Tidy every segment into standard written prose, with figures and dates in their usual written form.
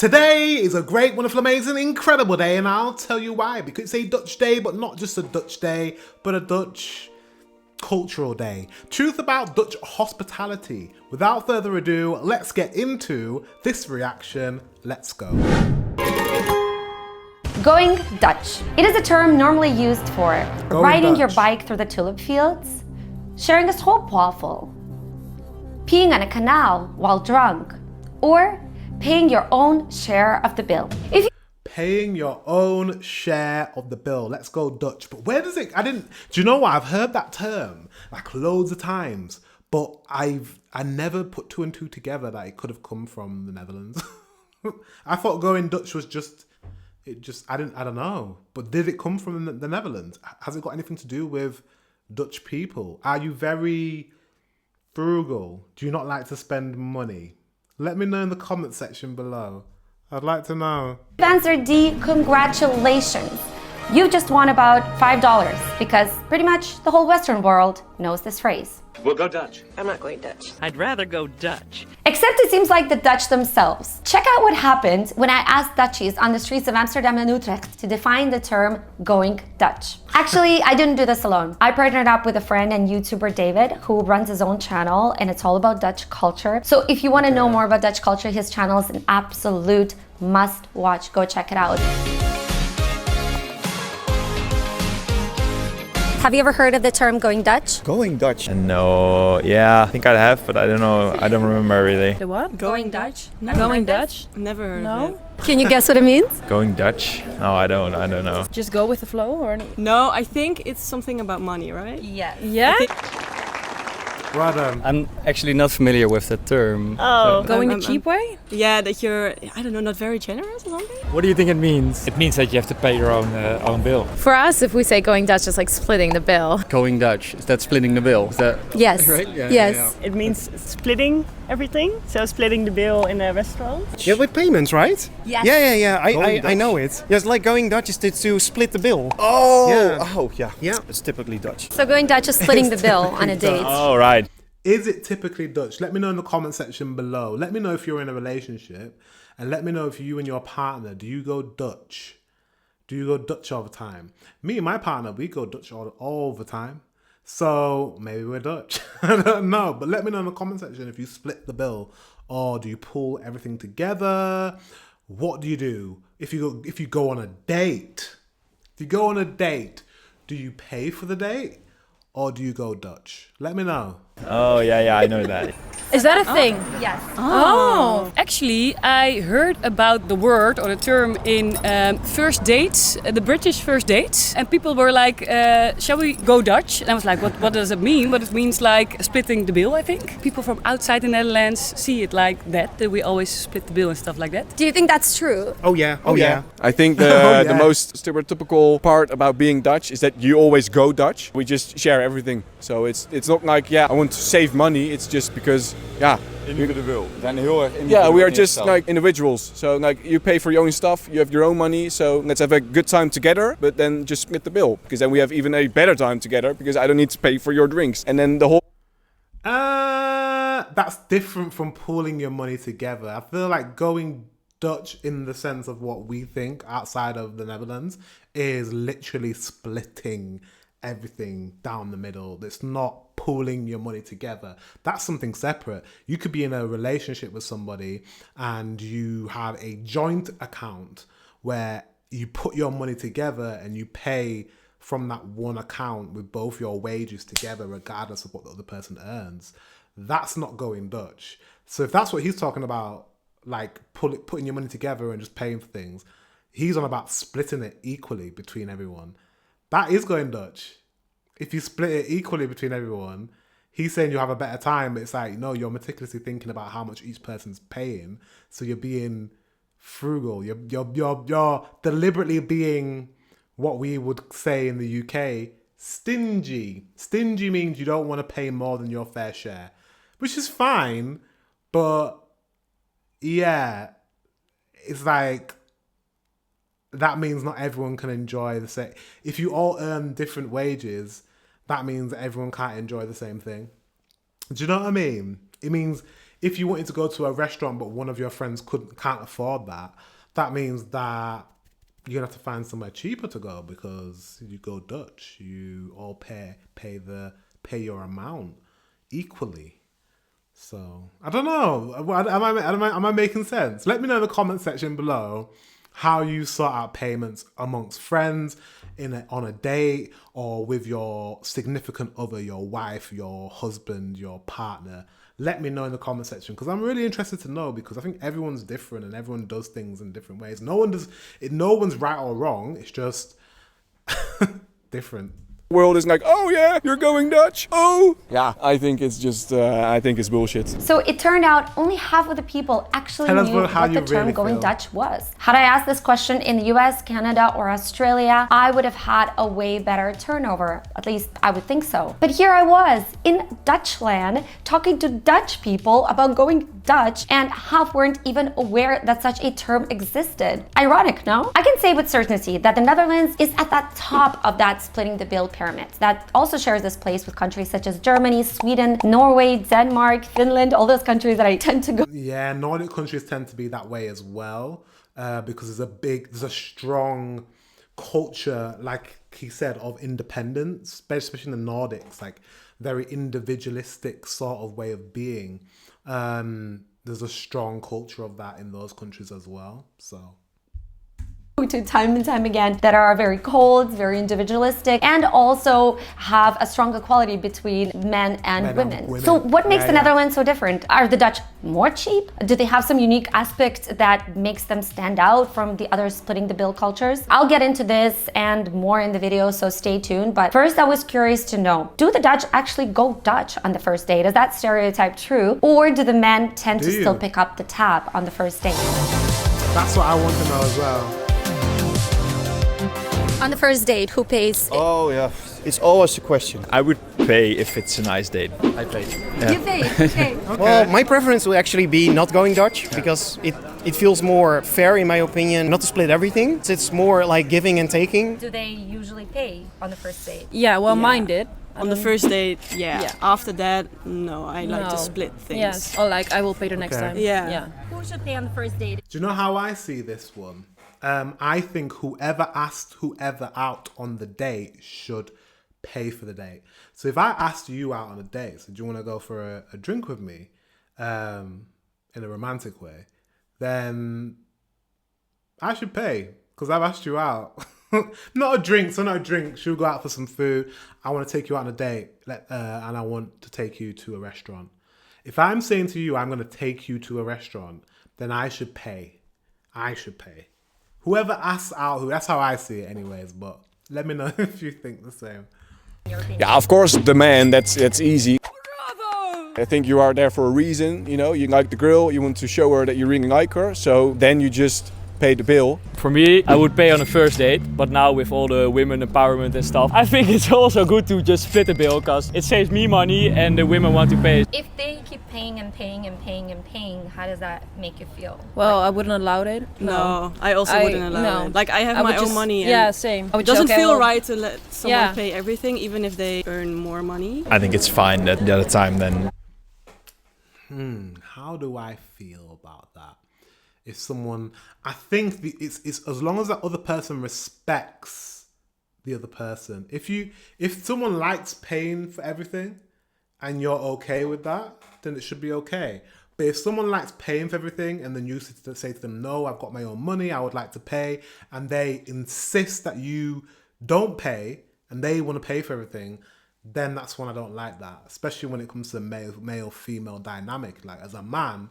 Today is a great, wonderful, amazing, incredible day, and I'll tell you why. Because it's a Dutch day, but not just a Dutch day, but a Dutch cultural day. Truth about Dutch hospitality. Without further ado, let's get into this reaction. Let's go. Going Dutch. It is a term normally used for riding your bike through the tulip fields, sharing a stroopwafel, peeing on a canal while drunk, or paying your own share of the bill. Paying your own share of the bill. Let's go Dutch. But where does it, do you know what? I've heard that term like loads of times, but I never put two and two together that it could have come from the Netherlands. I thought going Dutch was I don't know. But did it come from the Netherlands? Has it got anything to do with Dutch people? Are you very frugal? Do you not like to spend money? Let me know in the comment section below. I'd like to know. Answer D, congratulations. You just won about $5 because pretty much the whole Western world knows this phrase. We'll go Dutch. I'm not going Dutch. I'd rather go Dutch. Except it seems like the Dutch themselves. Check out what happened when I asked Dutchies on the streets of Amsterdam and Utrecht to define the term going Dutch. Actually, I didn't do this alone. I partnered up with a friend and YouTuber David, who runs his own channel, and it's all about Dutch culture. So if you want to know more about Dutch culture, his channel is an absolute must watch. Go check it out. Have you ever heard of the term going Dutch? Going Dutch? No, yeah, I think I have, but I don't know. I don't remember really. The what? Going Dutch? Never Going heard Dutch? this. Never heard No. of it. Can you guess what it means? Going Dutch? No, I don't know. Just go with the flow or No, I think it's something about money, right? Yes. yeah? Well done. I'm actually not familiar with the term. Oh, going the cheap way? Yeah, that you're, I don't know, not very generous or something? What do you think it means? It means that you have to pay your own bill. For us, if we say going Dutch, it's like splitting the bill. Going Dutch, is that splitting the bill? Is that Yes. right? Yeah, Yes. It means splitting everything, so splitting the bill in a restaurant. Yeah, with payments, right? Yes. Yeah. I know it. Yes, like going Dutch is to split the bill. Oh, Yeah. yeah. It's typically Dutch. So going Dutch is splitting the bill on a date. Oh, right. Is it typically Dutch? Let me know in the comment section below. Let me know if you're in a relationship, and let me know if you and your partner, do you go Dutch? Do you go Dutch all the time? Me and my partner, we go Dutch all the time. So maybe we're Dutch. I don't know. But let me know in the comment section if you split the bill, or do you pull everything together? What do you do? If you go on a date, do you pay for the date? Or do you go Dutch? Let me know. Oh, yeah, I know that. Is that a thing? Yes. Oh. Actually, I heard about the word or the term in first dates, the British first dates. And people were like, shall we go Dutch? And I was like, what does it mean? But it means like splitting the bill, I think. People from outside the Netherlands see it like that we always split the bill and stuff like that. Do you think that's true? Oh yeah. I think the most stereotypical part about being Dutch is that you always go Dutch. We just share everything. So it's not like, I want to save money. It's just because, Individueel. We zijn heel erg we are just like individuals. So like you pay for your own stuff, you have your own money. So let's have a good time together, but then just split the bill. Because then we have even a better time together because I don't need to pay for your drinks. And then the whole... That's different from pooling your money together. I feel like going Dutch in the sense of what we think outside of the Netherlands is literally splitting everything down the middle. It's not pooling your money together. That's something separate. You could be in a relationship with somebody and you have a joint account where you put your money together and you pay from that one account with both your wages together, regardless of what the other person earns. That's not going Dutch. So if that's what he's talking about, like putting your money together and just paying for things, he's on about splitting it equally between everyone. That is going Dutch. If you split it equally between everyone, he's saying you'll have a better time, but it's like, no, you're meticulously thinking about how much each person's paying. So you're being frugal. You're deliberately being what we would say in the UK, stingy. Stingy means you don't want to pay more than your fair share, which is fine. But yeah, it's like, that means not everyone can enjoy the same. If you all earn different wages, that means that everyone can't enjoy the same thing. Do you know what I mean? It means if you wanted to go to a restaurant but one of your friends can't afford that, that means that you're gonna have to find somewhere cheaper to go, because you go Dutch, you all pay your amount equally. So I don't know. Am I making sense? Let me know in the comment section below how you sort out payments amongst friends on a date, or with your significant other, your wife, your husband, your partner. Let me know in the comment section, because I'm really interested to know, because I think everyone's different and everyone does things in different ways. No one's right or wrong. It's just different. World is like, oh yeah, you're going Dutch. Oh yeah, I think it's just I think it's bullshit. So it turned out only half of the people actually knew what the term going Dutch was. Had I asked this question in the US, Canada, or Australia, I would have had a way better turnover. At least I would think so. But here I was in Dutchland talking to Dutch people about going Dutch, and half weren't even aware that such a term existed. Ironic, no? I can say with certainty that the Netherlands is at the top of that splitting the bill pyramid. That also shares this place with countries such as Germany, Sweden, Norway, Denmark, Finland, all those countries that I tend to go. Yeah, Nordic countries tend to be that way as well, because there's a strong culture, like he said, of independence, especially in the Nordics, like very individualistic sort of way of being. There's a strong culture of that in those countries as well. So to time and time again that are very cold, very individualistic, and also have a strong equality between men and women. So what makes the Netherlands so different? Are the Dutch more cheap? Do they have some unique aspect that makes them stand out from the other splitting the bill cultures? I'll get into this and more in the video, so stay tuned. But first, I was curious to know, do the Dutch actually go Dutch on the first date? Is that stereotype true? Or do the men tend to still pick up the tab on the first date? That's what I want to know as well. On the first date, who pays? Oh yeah, it's always a question. I would pay if it's a nice date. I pay. You pay, okay. Well, my preference would actually be not going Dutch, because it feels more fair in my opinion, not to split everything. It's more like giving and taking. Do they usually pay on the first date? Yeah, well, mine did. On the first date, yeah. After that, no, I like to split things. Yes, or like I will pay the next time. Yeah. Who should pay on the first date? Do you know how I see this one? I think whoever asked whoever out on the date should pay for the date. So if I asked you out on a date, so do you want to go for a drink with me in a romantic way, then I should pay, because I've asked you out. Not a drink, she'll go out for some food. I want to take you out on a date, and I want to take you to a restaurant. If I'm saying to you, I'm going to take you to a restaurant, then I should pay. Whoever asks out, that's how I see it anyways, but let me know if you think the same. Yeah, of course, the man, that's easy. I think you are there for a reason, you know, you like the girl, you want to show her that you really like her, so then you just pay the bill. For me, I would pay on a first date, but now with all the women empowerment and stuff, I think it's also good to just split the bill, because it saves me money and the women want to pay. If they keep paying and paying and paying and paying, how does that make you feel? Well, I wouldn't allow it. No, I also wouldn't allow it. Like, I have my own money. And same. It doesn't feel right to let someone pay everything, even if they earn more money. I think it's fine at the other time then. How do I feel about that? If someone, I think it's as long as that other person respects the other person. If someone likes paying for everything and you're okay with that, then it should be okay. But if someone likes paying for everything and then you say to them, no, I've got my own money, I would like to pay, and they insist that you don't pay and they want to pay for everything, then that's when I don't like that. Especially when it comes to the male-female dynamic. Like, as a man,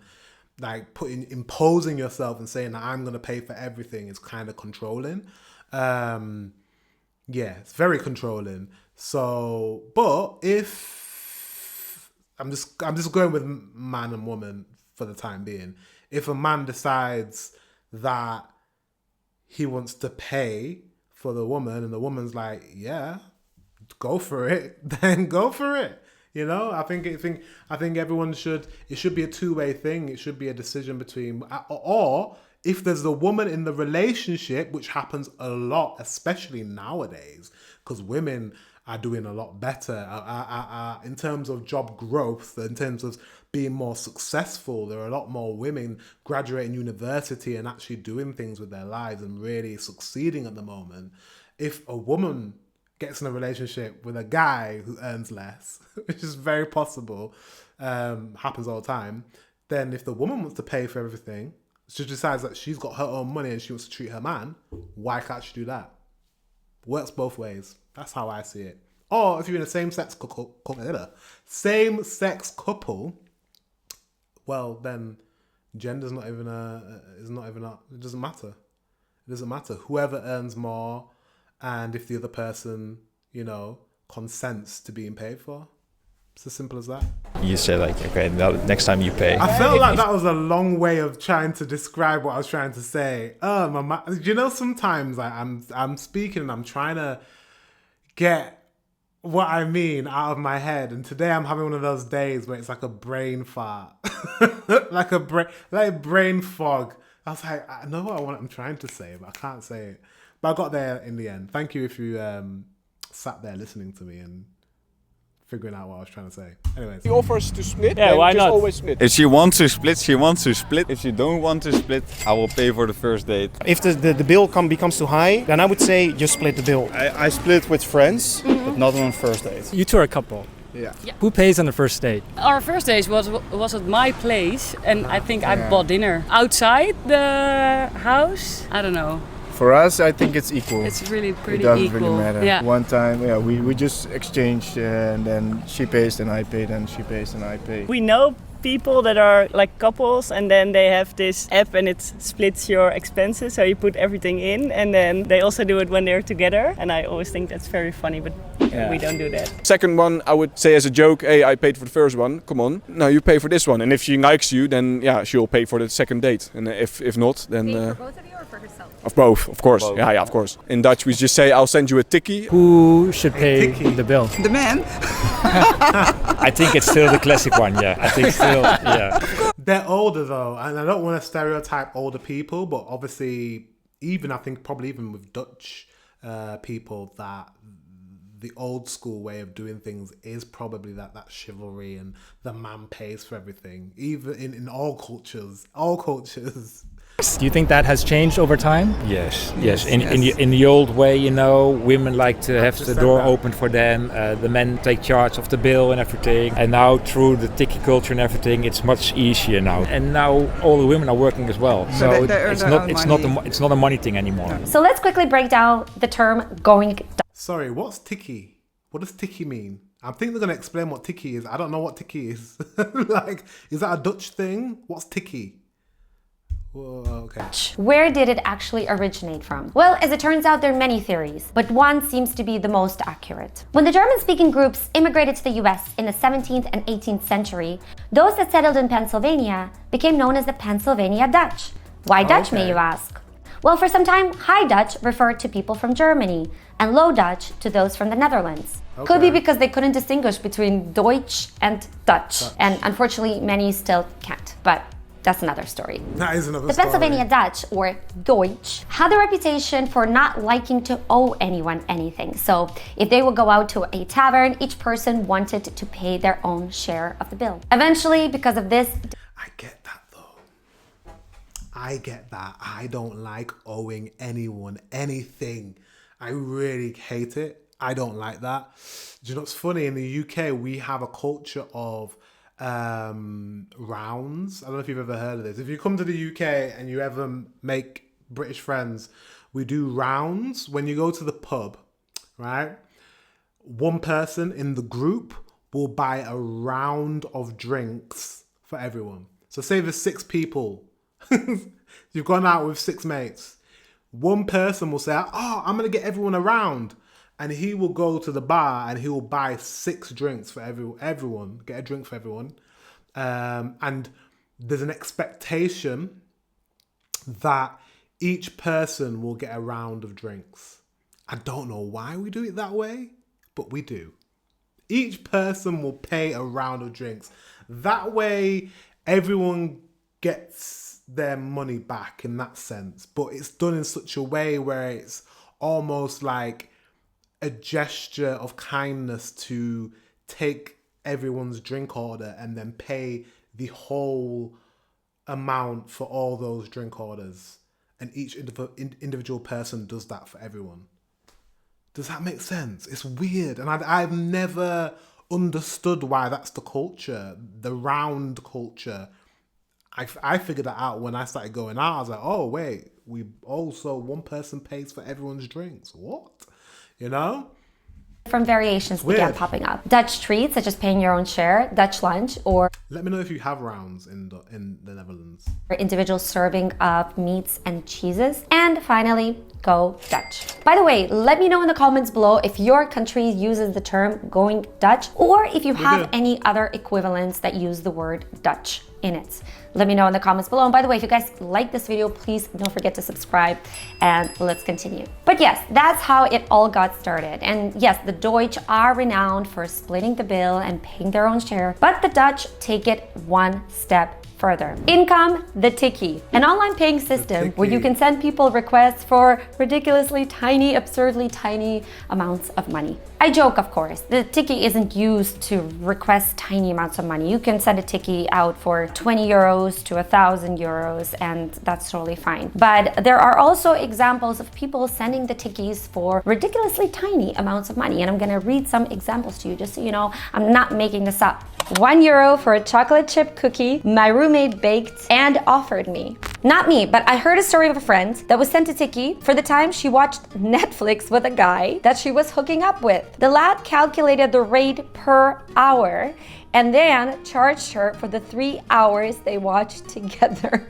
like imposing yourself and saying that I'm going to pay for everything is kind of controlling. Yeah, it's very controlling. So, but if I'm just going with man and woman for the time being. If a man decides that he wants to pay for the woman and the woman's like, yeah, go for it, then go for it. You know, I think everyone should. It should be a two-way thing. It should be a decision between, or if there's a woman in the relationship, which happens a lot, especially nowadays, because women are doing a lot better in terms of job growth, in terms of being more successful. There are a lot more women graduating university and actually doing things with their lives and really succeeding at the moment. If a woman gets in a relationship with a guy who earns less, which is very possible, happens all the time, then if the woman wants to pay for everything, she decides that she's got her own money and she wants to treat her man, why can't she do that? Works both ways. That's how I see it. Or if you're in a same-sex couple, well, then gender's not even it doesn't matter. It doesn't matter. Whoever earns more, and if the other person, consents to being paid for. It's as simple as that. You say like, okay, now next time you pay. I felt like that was a long way of trying to describe what I was trying to say. Sometimes I'm speaking and I'm trying to get what I mean out of my head, and today I'm having one of those days where it's like a brain fart, like brain fog. I was like, I know what I'm trying to say, but I can't say it. But I got there in the end. Thank you if you sat there listening to me and figuring out what I was trying to say. Anyways. He offers to split, yeah, why just not? Always split. If she wants to split, she wants to split. If she don't want to split, I will pay for the first date. If the bill becomes too high, then I would say just split the bill. I split with friends, but not on first date. You two are a couple. Yeah. Who pays on the first date? Our first date was at my place, and I think I bought dinner outside the house. I don't know. For us, I think it's equal. It's really pretty equal. It doesn't equal. really matter. Yeah. One time, we just exchanged, and then she pays, then I pay, then she pays, then I pay. We know people that are like couples, and then they have this app and it splits your expenses, so you put everything in, and then they also do it when they're together, and I always think that's very funny, but we don't do that. Second one, I would say as a joke, hey, I paid for the first one, come on, now you pay for this one. And if she likes you, then yeah, she'll pay for the second date. And if not, then... for both of you or for herself? Of both, of course. Both. Yeah, of course. In Dutch we just say, I'll send you a tikkie. Who should pay the bill? The man. I think it's still the classic one, yeah. I think still, yeah. They're older though, and I don't want to stereotype older people, but obviously, probably even with Dutch people, that the old school way of doing things is probably that chivalry and the man pays for everything, even in all cultures. Do you think that has changed over time? Yes. In the old way, women like to have the door open for them. The men take charge of the bill and everything. And now through the Tikkie culture and everything, it's much easier now. And now all the women are working as well. So it's not a money thing anymore. So let's quickly break down the term going Dutch. Sorry, what's Tikkie? What does Tikkie mean? I think they're going to explain what Tikkie is. I don't know what Tikkie is. Is that a Dutch thing? What's Tikkie? Whoa, okay. Where did it actually originate from? Well, as it turns out, there are many theories, but one seems to be the most accurate. When the German-speaking groups immigrated to the US in the 17th and 18th century, those that settled in Pennsylvania became known as the Pennsylvania Dutch. Why Dutch, may you ask? Well, for some time, High Dutch referred to people from Germany, and Low Dutch to those from the Netherlands. Could be because they couldn't distinguish between Deutsch and Dutch. And unfortunately, many still can't, but that's another story. That is another story. The Pennsylvania Dutch, or Deutsch, had a reputation for not liking to owe anyone anything. So if they would go out to a tavern, each person wanted to pay their own share of the bill. Eventually, because of this... I get that though. I get that. I don't like owing anyone anything. I really hate it. I don't like that. Do you know what's funny? In the UK, we have a culture of rounds. I don't know if you've ever heard of this. If you come to the UK and you ever make British friends, we do rounds. When you go to the pub, right? One person in the group will buy a round of drinks for everyone. So say there's 6 people. You've gone out with 6 mates. One person will say, oh, I'm going to get everyone a round. And he will go to the bar and he will buy 6 drinks for everyone, get a drink for everyone. And there's an expectation that each person will get a round of drinks. I don't know why we do it that way, but we do. Each person will pay a round of drinks. That way, everyone gets their money back in that sense. But it's done in such a way where it's almost like a gesture of kindness to take everyone's drink order and then pay the whole amount for all those drink orders, and each individual person does that for everyone. Does that make sense? It's weird, and I've never understood why that's the culture, the round culture. I figured that out when I started going out. I was like, oh wait, we also one person pays for everyone's drinks. What? You know? Different variations began popping up. Dutch treats, such as paying your own share, Dutch lunch, or let me know if you have rounds in the Netherlands. Individual serving of meats and cheeses. And finally, go Dutch. By the way, let me know in the comments below if your country uses the term going Dutch, or if you have any other equivalents that use the word Dutch in it. Let me know in the comments below. And by the way, if you guys like this video, please don't forget to subscribe, and let's continue. But yes, that's how it all got started. And yes, the Deutsch are renowned for splitting the bill and paying their own share, but the Dutch take it one step further. Income, the Tikkie, an online paying system where you can send people requests for ridiculously tiny, absurdly tiny amounts of money. I joke, of course. The Tikkie isn't used to request tiny amounts of money. You can send a Tikkie out for 20 euros to 1,000 euros, and that's totally fine. But there are also examples of people sending the Tikkies for ridiculously tiny amounts of money, and I'm gonna read some examples to you just so you know I'm not making this up. €1 for a chocolate chip cookie my roommate baked and offered me. Not me, but I heard a story of a friend that was sent a Tikkie for the time she watched Netflix with a guy that she was hooking up with. The lad calculated the rate per hour and then charged her for the 3 hours they watched together.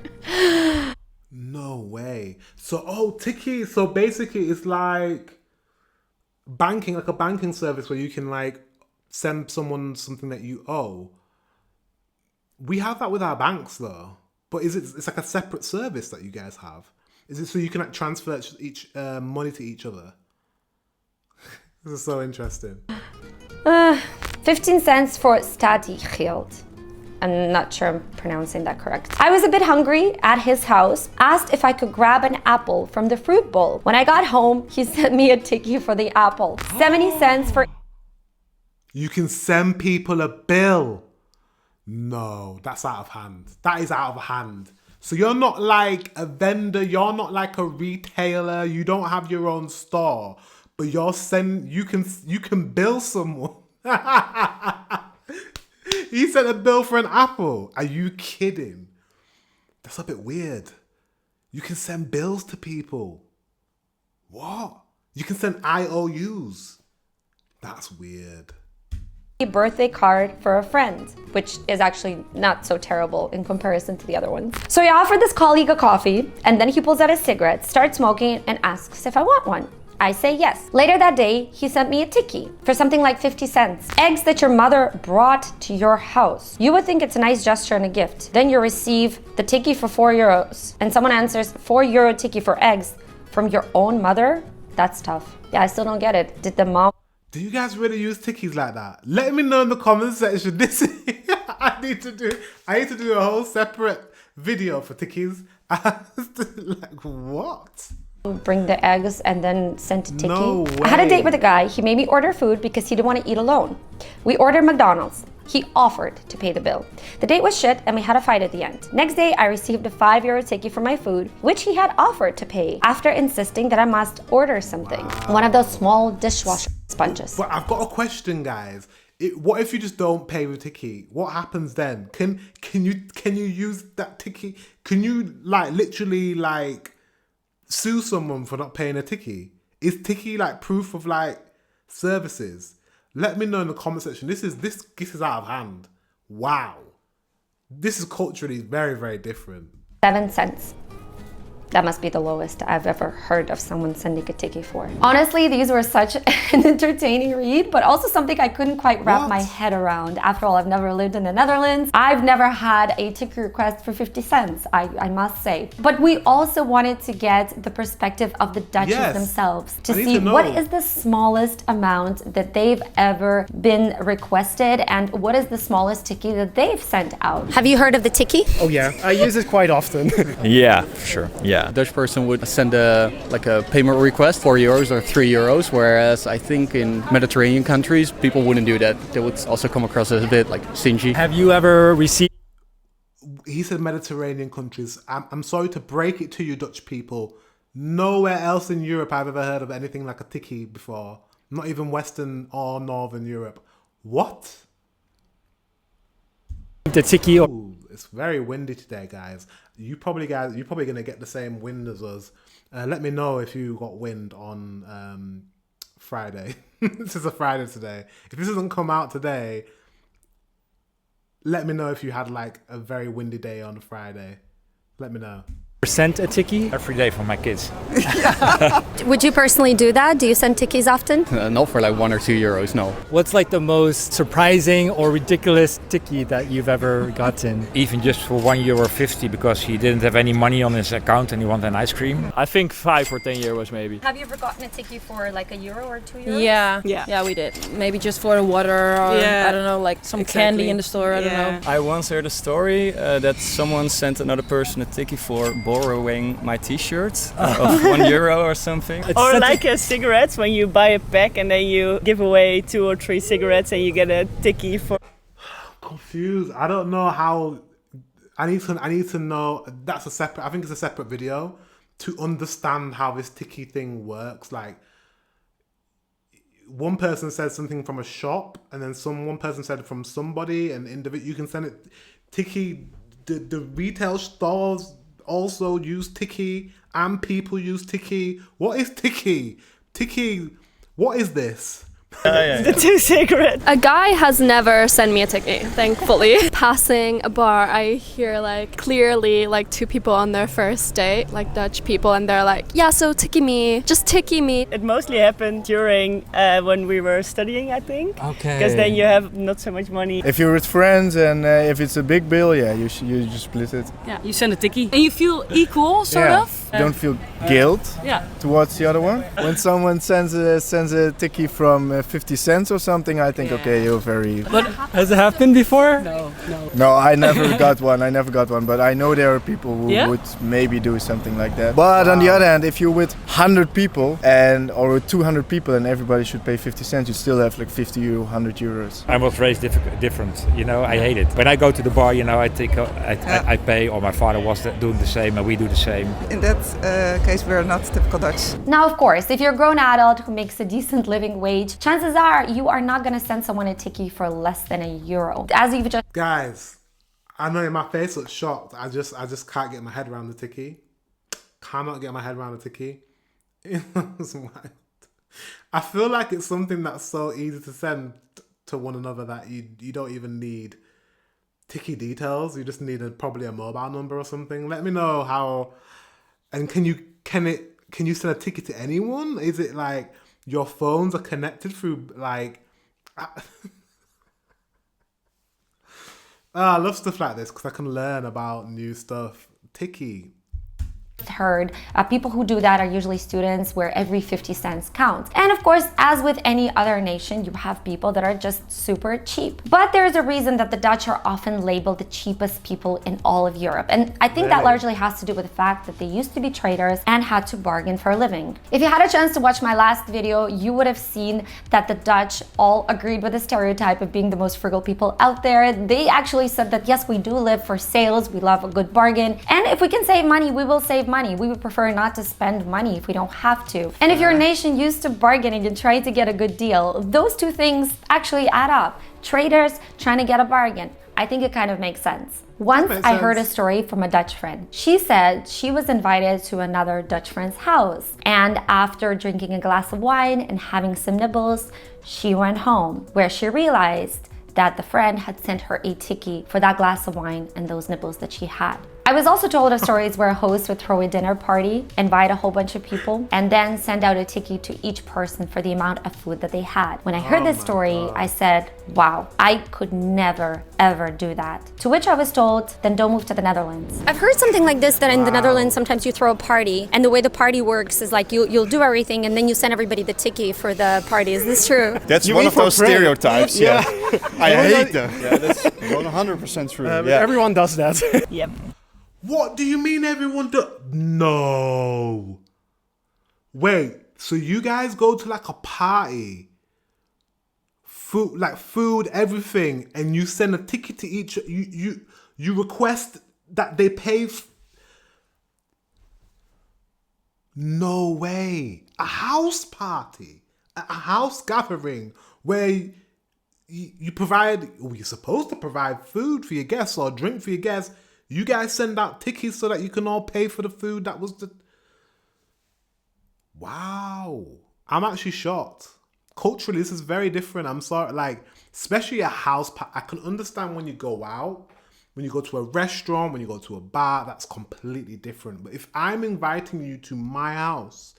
No way. So, Tikkie, so basically it's like banking, like a banking service where you can like send someone something that you owe. We have that with our banks though, but it's like a separate service that you guys have? Is it so you can like transfer each money to each other? This is so interesting. 15 cents for statiegeld. I'm not sure I'm pronouncing that correct. I was a bit hungry at his house, asked if I could grab an apple from the fruit bowl. When I got home, he sent me a Tikkie for the apple. 70 cents for... You can send people a bill. No, that's out of hand. That is out of hand. So you're not like a vendor, you're not like a retailer, you don't have your own store, but you can bill someone. He sent a bill for an apple. Are you kidding? That's a bit weird. You can send bills to people. What? You can send IOUs. That's weird. A birthday card for a friend, which is actually not so terrible in comparison to the other ones. So I offered this colleague a coffee, and then he pulls out a cigarette, starts smoking, and asks if I want one. I say yes. Later that day, he sent me a Tikkie for something like 50 cents. Eggs that your mother brought to your house. You would think it's a nice gesture and a gift. Then you receive the Tikkie for €4. And someone answers, €4 Tikkie for eggs from your own mother? That's tough. Yeah, I still don't get it. Did the mom... Do you guys really use Tikkies like that? Let me know in the comments section. I need to do a whole separate video for Tikkies. Like, what? Bring the eggs and then sent a Tikkie. No way. I had a date with a guy. He made me order food because he didn't want to eat alone. We ordered McDonald's. He offered to pay the bill. The date was shit and we had a fight at the end. Next day, I received a €5 Tikkie for my food, which he had offered to pay after insisting that I must order something. Wow. One of those small dishwasher sponges. But I've got a question, guys. What if you just don't pay with Tikkie? What happens then? Can you use that Tikkie? Can you like literally like sue someone for not paying a Tikkie? Is Tikkie like proof of like services? Let me know in the comment section. This is out of hand. Wow. This is culturally very, very different. 7 cents. That must be the lowest I've ever heard of someone sending a Tikkie for. Honestly, these were such an entertaining read, but also something I couldn't quite wrap my head around. After all, I've never lived in the Netherlands. I've never had a Tikkie request for 50 cents, I must say. But we also wanted to get the perspective of the Dutchies themselves to see what is the smallest amount that they've ever been requested and what is the smallest Tikkie that they've sent out. Have you heard of the Tikkie? Oh yeah, I use it quite often. Yeah, for sure. Yeah. Yeah, Dutch person would send a payment request, €4 or €3, whereas I think in Mediterranean countries people wouldn't do that. They would also come across as a bit like stingy. Have you ever received? He said Mediterranean countries. I'm sorry to break it to you, Dutch people. Nowhere else in Europe I've ever heard of anything like a tikkie before. Not even Western or Northern Europe. What? The tikkie. Ooh, it's very windy today, guys. You're probably gonna get the same wind as us. Let me know if you got wind on Friday. This is a Friday today. If this doesn't come out today, let me know if you had like a very windy day on Friday. Let me know. Sent a tikkie? Every day for my kids. Would you personally do that? Do you send tikkies often? Not for like €1 or €2, no. What's like the most surprising or ridiculous tikkie that you've ever gotten? Even just for €1.50 because he didn't have any money on his account and he wanted an ice cream. I think 5 or 10 euros maybe. Have you ever gotten a tikkie for like €1 or €2? Yeah, we did. Maybe just for the water or I don't know, like some candy in the store. I don't know. I once heard a story that someone sent another person a tikkie for borrowing my t-shirt of €1 or something. Or like cigarettes, when you buy a pack and then you give away 2 or 3 cigarettes and you get a tikkie for... Confused. I don't know how... I need to know... That's a separate... I think it's a separate video to understand how this tikkie thing works. Like, one person said something from a shop and then one person said from somebody, and you can send it... Tikkie... The retail stores also use tikkie and people use tikkie. What is tikkie? Tikkie, what is this? The 2 cigarettes. A guy has never sent me a tikkie, thankfully. Passing a bar, I hear like clearly like 2 people on their first date, like Dutch people, and they're like, yeah, so tikkie me, just tikkie me. It mostly happened during when we were studying, I think. Okay. Because then you have not so much money. If you're with friends and if it's a big bill, yeah, you just split it. Yeah, you send a tikkie and you feel equal, sort of. Don't feel guilt towards the other one. When someone sends a tikkie from 50 cents or something, I think, okay, you're very... But has it happened before? No, I never got one, but I know there are people who would maybe do something like that. But on the other hand, if you're with 100 people or with 200 people and everybody should pay 50 cents, you still have like 50 euro, 100 euros. I was raised different, you know, I hate it. When I go to the bar, you know, I pay, or my father was doing the same and we do the same. In that case, we're not typical Dutch. Now, of course, if you're a grown adult who makes a decent living wage, chances are you are not going to send someone a tikkie for less than €1. As you've just... Guys, I know my face looks shocked. I just can't get my head around the tikkie. Cannot get my head around the tikkie. It's wild. I feel like it's something that's so easy to send to one another that you don't even need tikkie details. You just need probably a mobile number or something. Let me know how... And can you send a tikkie to anyone? Is it like your phones are connected through like... I love stuff like this because I can learn about new stuff. Tikkie. Heard people who do that are usually students where every 50 cents counts. And of course, as with any other nation, you have people that are just super cheap. But there's a reason that the Dutch are often labeled the cheapest people in all of Europe. And I think that largely has to do with the fact that they used to be traders and had to bargain for a living. If you had a chance to watch my last video, you would have seen that the Dutch all agreed with the stereotype of being the most frugal people out there. They actually said that yes, we do live for sales, we love a good bargain, and if we can save money, we will save money. We would prefer not to spend money if we don't have to. And if you're a nation used to bargaining and trying to get a good deal, those two things actually add up. Traders trying to get a bargain. I think it kind of makes sense. Once I heard a story from a Dutch friend. She said she was invited to another Dutch friend's house, and after drinking a glass of wine and having some nibbles, she went home, where she realized that the friend had sent her a tikkie for that glass of wine and those nibbles that she had. I was also told of stories where a host would throw a dinner party, invite a whole bunch of people, and then send out a tikkie to each person for the amount of food that they had. When I heard this story, I said, wow, I could never, ever do that. To which I was told, then don't move to the Netherlands. I've heard something like this, that in the Netherlands, sometimes you throw a party, and the way the party works is like you'll do everything, and then you send everybody the tikkie for the party. Is this true? That's one of those stereotypes, yeah. I hate them. Yeah, that's 100% true. Everyone does that. Yep. What do you mean everyone do? No. Wait, so you guys go to like a party, food, everything, and you send a ticket to each, you request that they pay no way. A house party, a house gathering where you provide, you're supposed to provide food for your guests or drink for your guests. You guys send out Tikkies so that you can all pay for the food. That was the... Wow. I'm actually shocked. Culturally, this is very different. I'm sorry, like, especially a house party. I can understand when you go out, when you go to a restaurant, when you go to a bar, that's completely different. But if I'm inviting you to my house,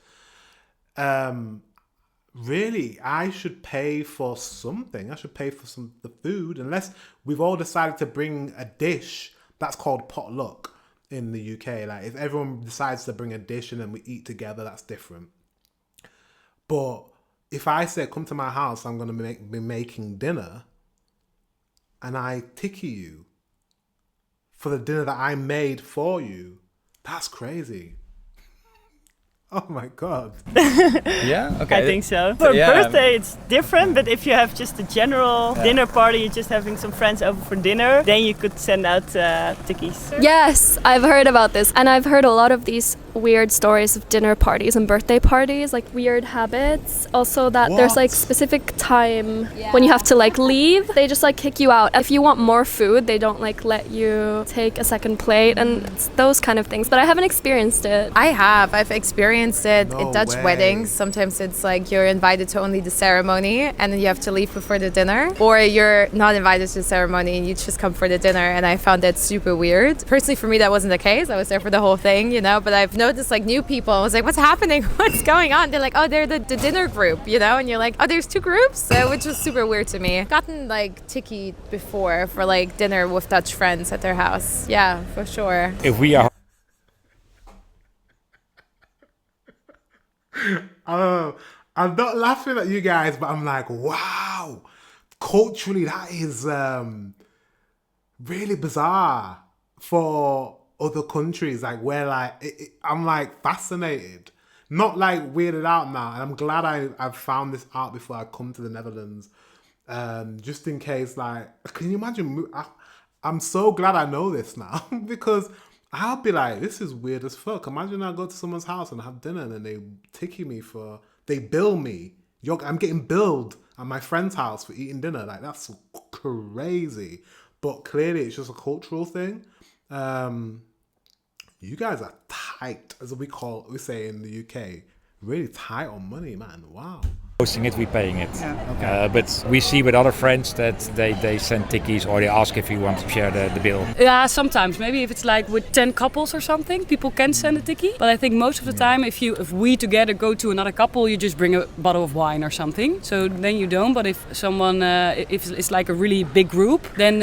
really, I should pay for something. I should pay for the food, unless we've all decided to bring a dish. That's called potluck in the UK. Like, if everyone decides to bring a dish and then we eat together, that's different. But if I say, come to my house, I'm going to be making dinner, and I Tikkie you for the dinner that I made for you, that's crazy. Oh my God. Yeah? Okay. I think so. For birthday, it's different, but if you have just a general dinner party, you're just having some friends over for dinner, then you could send out Tikkies. Yes, I've heard about this. And I've heard a lot of these weird stories of dinner parties and birthday parties, like weird habits. Also that there's like specific time when you have to like leave. They just like kick you out. If you want more food, they don't like let you take a second plate and those kind of things. But I haven't experienced it. I have. I've experienced it in Dutch weddings. Sometimes it's like you're invited to only the ceremony and then you have to leave before the dinner, or you're not invited to the ceremony and you just come for the dinner, and I found that super weird. Personally, for me, that wasn't the case. I was there for the whole thing, you know, but I've noticed like new people. I was like, what's happening? What's going on? They're like, oh, they're the dinner group, you know, and you're like, oh, there's two groups, which was super weird to me. I've gotten like Tikkie before for like dinner with Dutch friends at their house. Yeah, for sure. If we are I'm not laughing at you guys, but I'm like, wow, culturally that is really bizarre for other countries. Like, where like I'm like fascinated, not like weirded out now. And I'm glad I've found this out before I come to the Netherlands, just in case. Like, can you imagine? I'm so glad I know this now because I'll be like, this is weird as fuck. Imagine I go to someone's house and have dinner and then they Tikkie me they bill me. I'm getting billed at my friend's house for eating dinner. Like, that's crazy. But clearly it's just a cultural thing. You guys are tight, as we say in the UK. Really tight on money, man. Wow. Hosting it, we paying it. But we see with other friends that they send Tikkies or they ask if you want to share the bill. Yeah, sometimes. Maybe if it's like with 10 couples or something, people can send a Tikkie. But I think most of the time, if we together go to another couple, you just bring a bottle of wine or something. So then you don't. But if someone, if it's like a really big group, then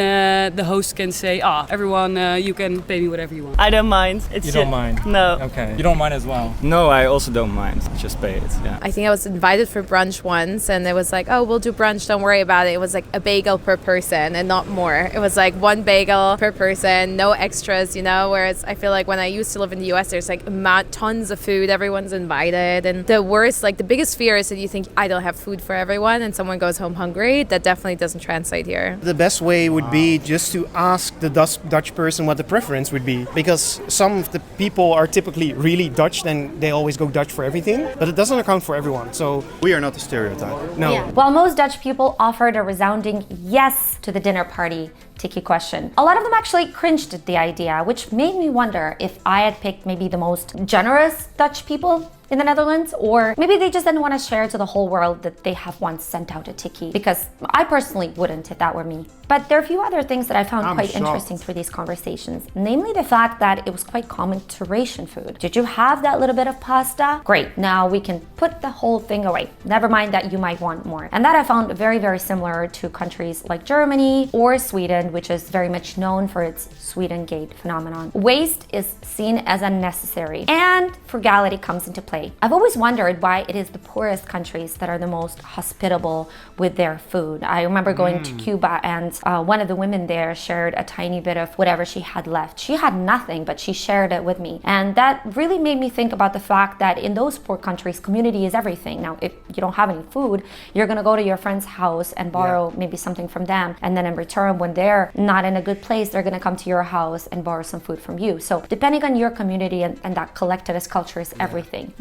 the host can say, everyone, you can pay me whatever you want. I don't mind. You don't mind? No. Okay. You don't mind as well? No, I also don't mind. Just pay it. Yeah. I think I was invited for brunch once, and it was like, oh, we'll do brunch, don't worry about it. It was like a bagel per person and not more. It was like one bagel per person, no extras, you know, whereas I feel like when I used to live in the US, there's like tons of food, everyone's invited, and the biggest fear is that you think I don't have food for everyone and someone goes home hungry. That definitely doesn't translate here. The best way would be just to ask the Dutch person what the preference would be, because some of the people are typically really Dutch and they always go Dutch for everything, but it doesn't account for everyone. So we are not a stereotype. No. Yeah. While most Dutch people offered a resounding yes to the dinner party Tikkie question, a lot of them actually cringed at the idea, which made me wonder if I had picked maybe the most generous Dutch people in the Netherlands, or maybe they just didn't want to share to the whole world that they have once sent out a Tikkie, because I personally wouldn't if that were me. But there are a few other things that I found quite interesting through these conversations, namely the fact that it was quite common to ration food. Did you have that little bit of pasta? Great, now we can put the whole thing away. Never mind that you might want more. And that I found very, very similar to countries like Germany or Sweden, Netherlands, which is very much known for its Sweden Gate phenomenon. Waste is seen as unnecessary, and frugality comes into play. I've always wondered why it is the poorest countries that are the most hospitable with their food. I remember going to Cuba, and one of the women there shared a tiny bit of whatever she had left. She had nothing, but she shared it with me. And that really made me think about the fact that in those poor countries, community is everything. Now, if you don't have any food, you're gonna go to your friend's house and borrow maybe something from them. And then in return, when they're not in a good place, they're gonna come to your house and borrow some food from you. So depending on your community and that collectivist culture is everything.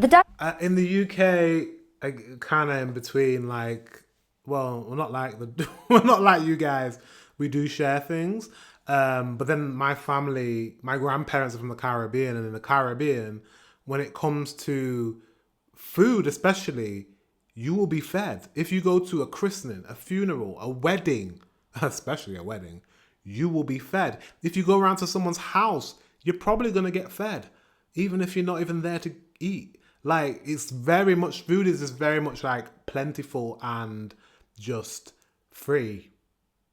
In the UK, kind of in between, like, well, we're not like we're not like you guys. We do share things. But then my family, my grandparents are from the Caribbean, and in the Caribbean, when it comes to food especially, you will be fed. If you go to a christening, a funeral, a wedding, especially a wedding, you will be fed. If you go around to someone's house, you're probably going to get fed, even if you're not even there to eat. Like, it's very much, food is just very much like plentiful and just free,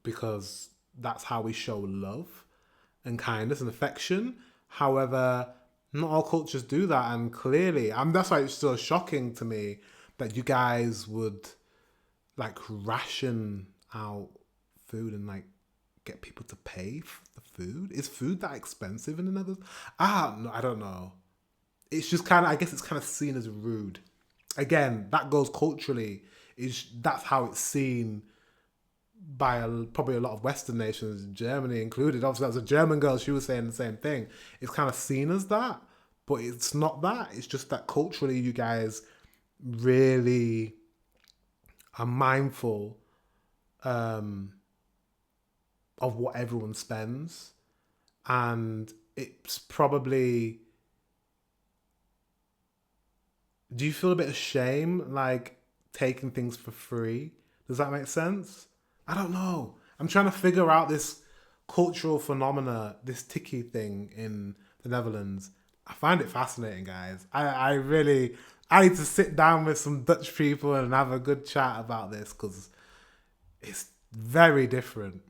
because that's how we show love and kindness and affection. However, not all cultures do that, and clearly, that's why it's so shocking to me that you guys would like ration out food and like get people to pay for the food. Is food that expensive in the Netherlands? I don't know. It's just kind of, I guess it's kind of seen as rude. Again, that goes culturally. That's how it's seen by probably a lot of Western nations, Germany included. Obviously, that was a German girl. She was saying the same thing. It's kind of seen as that, but it's not that. It's just that culturally, you guys really are mindful of what everyone spends, and it's probably. Do you feel a bit of shame, like taking things for free? Does that make sense? I don't know. I'm trying to figure out this cultural phenomena, this Tikkie thing in the Netherlands. I find it fascinating, guys. I need to sit down with some Dutch people and have a good chat about this, because it's very different.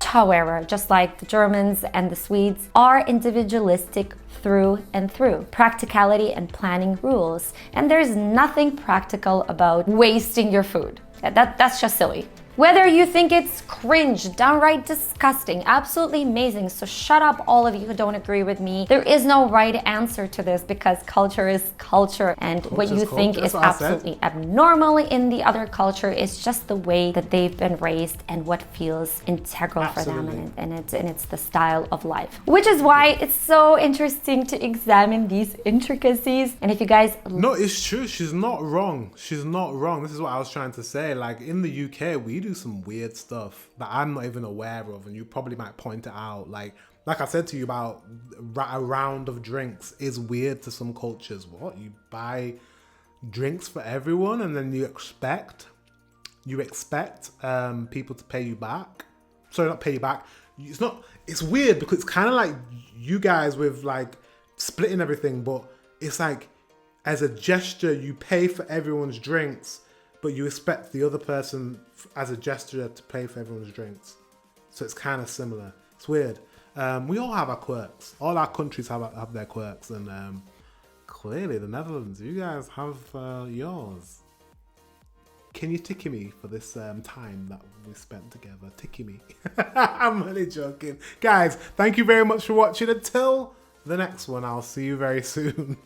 However, just like the Germans and the Swedes, are individualistic through and through. Practicality and planning rules. And there's nothing practical about wasting your food. That's just silly. Whether you think it's cringe, downright disgusting, absolutely amazing, so shut up all of you who don't agree with me. There is no right answer to this, because culture is culture, and what you think is absolutely abnormal in the other culture is just the way that they've been raised and what feels integral for them, and it's the style of life. Which is why it's so interesting to examine these intricacies. And if you guys... No, it's true. She's not wrong. She's not wrong. This is what I was trying to say. Like, in the UK, we do some weird stuff that I'm not even aware of, and you probably might point it out. Like I said to you about a round of drinks is weird to some cultures. What? You buy drinks for everyone, and then you expect people to pay you back. Sorry, not pay you back. It's weird, because it's kind of like you guys with like splitting everything, but it's like as a gesture you pay for everyone's drinks, but you expect the other person as a gesture to pay for everyone's drinks. So it's kind of similar. It's weird. We all have our quirks. All our countries have their quirks, and clearly the Netherlands, you guys have yours. Can you Tikkie me for this time that we spent together? Tikkie me. I'm only joking. Guys, thank you very much for watching. Until the next one, I'll see you very soon.